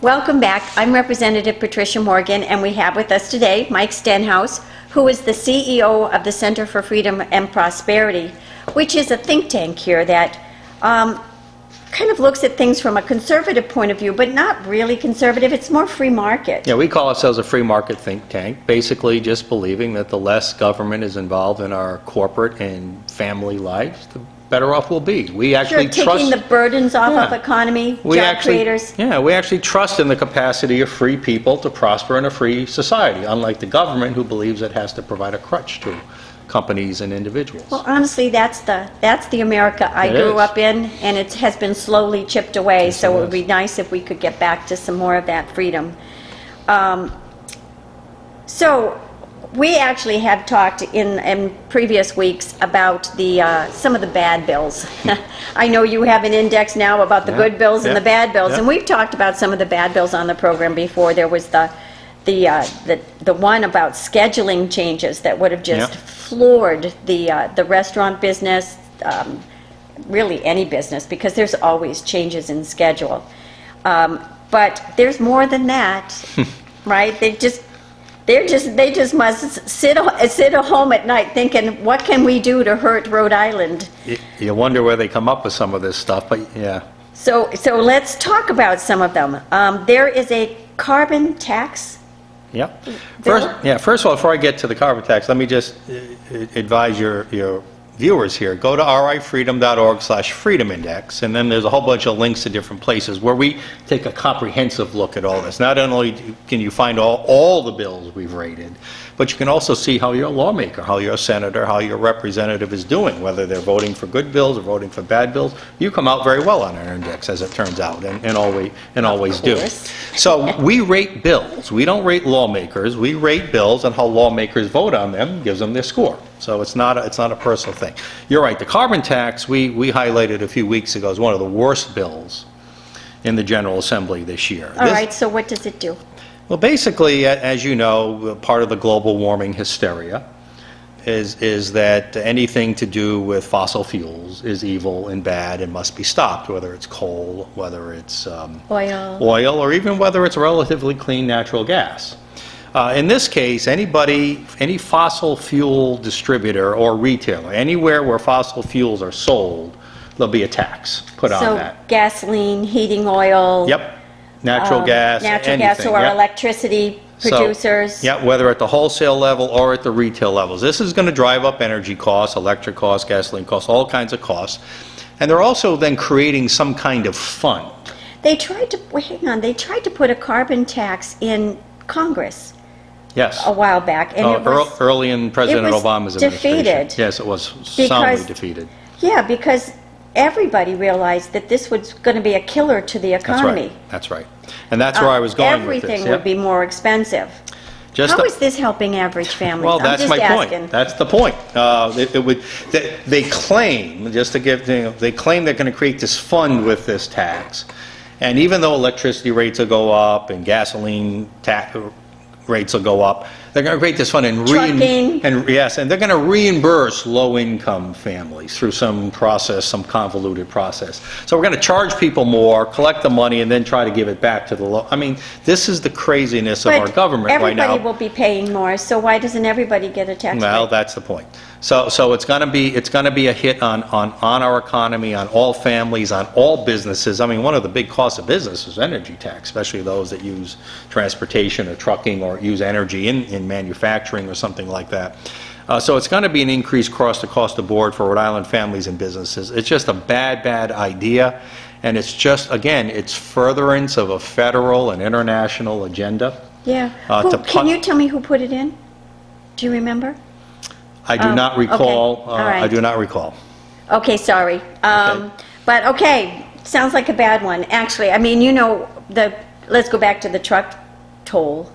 Welcome back. I'm Representative Patricia Morgan, and we have with us today Mike Stenhouse, who is the CEO of the Center for Freedom and Prosperity, which is a think tank here that kind of looks at things from a conservative point of view, but not really conservative. It's more free market. Yeah, we call ourselves a free market think tank, basically just believing that the less government is involved in our corporate and family lives, the better off we'll be. We actually taking the burdens off of economy, job creators. Yeah, we actually trust in the capacity of free people to prosper in a free society, unlike the government who believes it has to provide a crutch to companies and individuals. Well, honestly, that's the America I grew up in, and it has been slowly chipped away. Yes, so it would be nice if we could get back to some more of that freedom. So we actually have talked in previous weeks about some of the bad bills. I know you have an index now about the good bills and the bad bills, and we've talked about some of the bad bills on the program before. There was the one about scheduling changes that would have just floored the restaurant business, really any business, because there's always changes in schedule. But there's more than that, right? They just must sit at home at night thinking, what can we do to hurt Rhode Island? You wonder where they come up with some of this stuff, but yeah. So let's talk about some of them. There is a carbon tax. Yep. First of all, before I get to the carbon tax, let me just advise your viewers here. Go to rifreedom.org/freedom index, and then there's a whole bunch of links to different places where we take a comprehensive look at all this. Not only can you find all the bills we've rated, but you can also see how your lawmaker, how your senator, how your representative is doing, whether they're voting for good bills or voting for bad bills. You come out very well on our index, as it turns out, and always do. So we rate bills. We don't rate lawmakers. We rate bills, and how lawmakers vote on them gives them their score. So it's not a personal thing. You're right. The carbon tax we highlighted a few weeks ago as one of the worst bills in the General Assembly this year. All right. So what does it do? Well, basically, as you know, part of the global warming hysteria is that anything to do with fossil fuels is evil and bad and must be stopped, whether it's coal, whether it's oil, or even whether it's relatively clean natural gas. In this case, any fossil fuel distributor or retailer, anywhere where fossil fuels are sold, there'll be a tax put on that. So gasoline, heating oil. Yep. Natural gas, or electricity producers. So, whether at the wholesale level or at the retail levels. This is going to drive up energy costs, electric costs, gasoline costs, all kinds of costs. And they're also then creating some kind of fund. They tried to put a carbon tax in Congress. Yes. A while back, and it was early in President Obama's administration. Defeated. Yes, it was soundly defeated. Yeah, because everybody realized that this was going to be a killer to the economy. That's right. And that's where I was going with this. Everything would be more expensive. How is this helping average families? Well, that's my point. That's the point. They claim, just to give, they claim they're going to create this fund with this tax, and even though electricity rates will go up and gasoline rates will go up, they're going to create this fund and they're going to reimburse low-income families through some process, some convoluted process. So we're going to charge people more, collect the money, and then try to give it back to the low. I mean, this is the craziness of our government right now. Everybody will be paying more, so why doesn't everybody get a tax break? Well, that's the point. So it's going to be a hit on our economy, on all families, on all businesses. I mean, one of the big costs of business is energy tax, especially those that use transportation or trucking or use energy in manufacturing or something like that. So it's going to be an increase across the board for Rhode Island families and businesses. It's just a bad idea, and it's just, again, it's furtherance of a federal and international agenda. Yeah. Can you tell me who put it in? Do you remember? I do not recall. Okay. All right. I do not recall. Okay, sorry. But okay, sounds like a bad one. Actually, I mean, let's go back to the truck toll.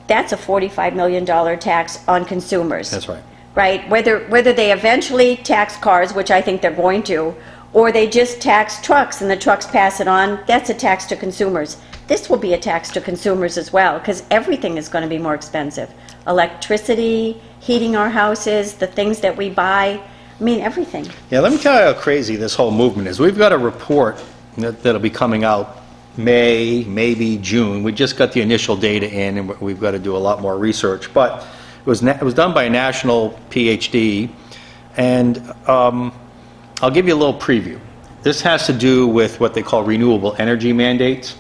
That's a $45 million tax on consumers. That's right. Right? Whether they eventually tax cars, which I think they're going to, or they just tax trucks and the trucks pass it on, that's a tax to consumers. This will be a tax to consumers as well, because everything is going to be more expensive. Electricity, heating our houses, the things that we buy, I mean, everything. Yeah, let me tell you how crazy this whole movement is. We've got a report that'll be coming out May, maybe June. We just got the initial data in, and we've got to do a lot more research. But it was done by a national PhD, and I'll give you a little preview. This has to do with what they call renewable energy mandates.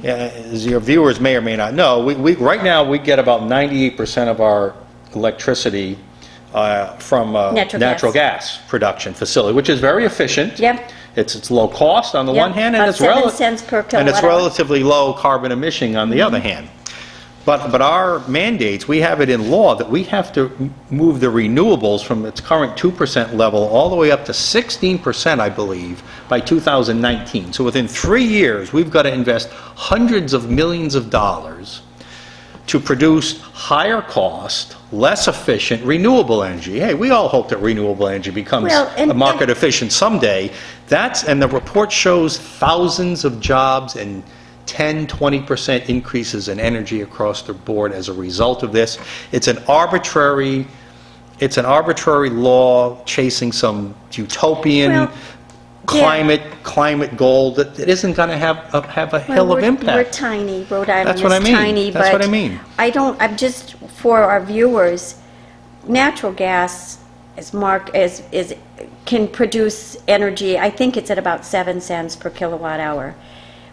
As your viewers may or may not know, right now we get about 98% of our electricity from natural gas production facility, which is very efficient. Yep. It's low cost on the one hand, and about 7 cents per kilowatt and it's hour. relatively low carbon emission on the other hand. But our mandates, we have it in law that we have to move the renewables from its current 2% level all the way up to 16%, I believe, by 2019. So within 3 years, we've got to invest hundreds of millions of dollars to produce higher cost, less efficient renewable energy. Hey, we all hope that renewable energy becomes market efficient someday. And the report shows thousands of jobs and 10–20% increases in energy across the board as a result of this. It's an arbitrary law chasing some utopian climate goal that isn't going to have a hell of impact. We're tiny. Rhode Island That's what I is mean. tiny. That's what I mean. I'm just, for our viewers, natural gas can produce energy. I think it's at about 7 cents per kilowatt hour.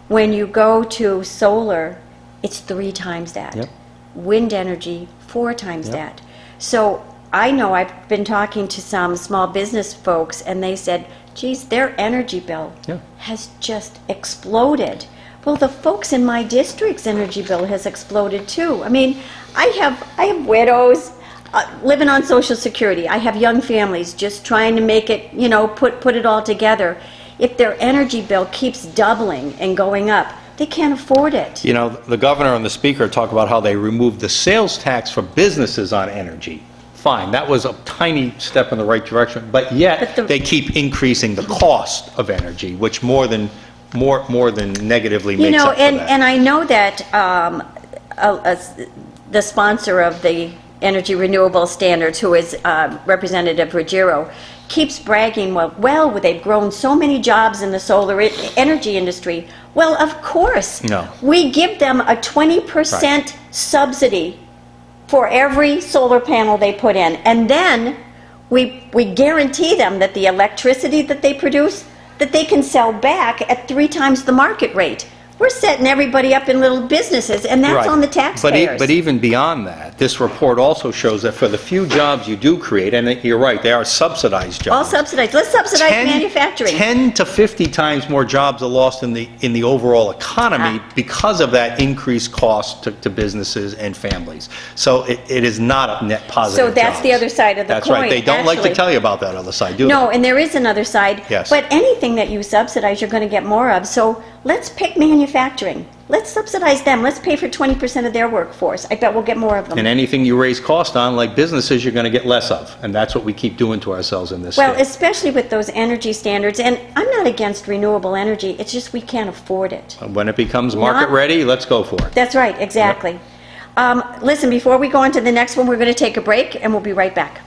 When you go to solar, it's 3 times that. Yep. Wind energy, 4 times that. So I know I've been talking to some small business folks, and they said, geez, their energy bill has just exploded. Well, the folks in my district's energy bill has exploded too. I mean, I have widows living on Social Security. I have young families just trying to make it, put it all together. If their energy bill keeps doubling and going up, they can't afford it. You know, the governor and the speaker talk about how they removed the sales tax for businesses on energy. Fine, that was a tiny step in the right direction, but yet they keep increasing the cost of energy, which more than negatively makes up for that. And I know that the sponsor of the Energy Renewable Standards, who is Representative Ruggiero, keeps bragging, well, they've grown so many jobs in the solar energy industry. Well, of course. No. We give them a 20% subsidy for every solar panel they put in. And then we guarantee them that the electricity that they produce, that they can sell back at 3 times the market rate. We're setting everybody up in little businesses, and that's on the taxpayers. But even beyond that, this report also shows that for the few jobs you do create, and you're right, they are subsidized jobs. All subsidized. Let's subsidize manufacturing. 10 to 50 times more jobs are lost in the overall economy because of that increased cost to businesses and families. So it is not a net positive. So that's jobs. the other side of the coin. That's right. They don't like to tell you about that other side, do they? No, and there is another side. Yes. But anything that you subsidize, you're going to get more of. So let's pick manufacturing. Let's subsidize them. Let's pay for 20% of their workforce. I bet we'll get more of them. And anything you raise cost on, like businesses, you're going to get less of. And that's what we keep doing to ourselves in this state. Well, especially with those energy standards. And I'm not against renewable energy. It's just we can't afford it. When it becomes market ready, let's go for it. That's right, exactly. Listen, before we go on to the next one, we're going to take a break, and we'll be right back.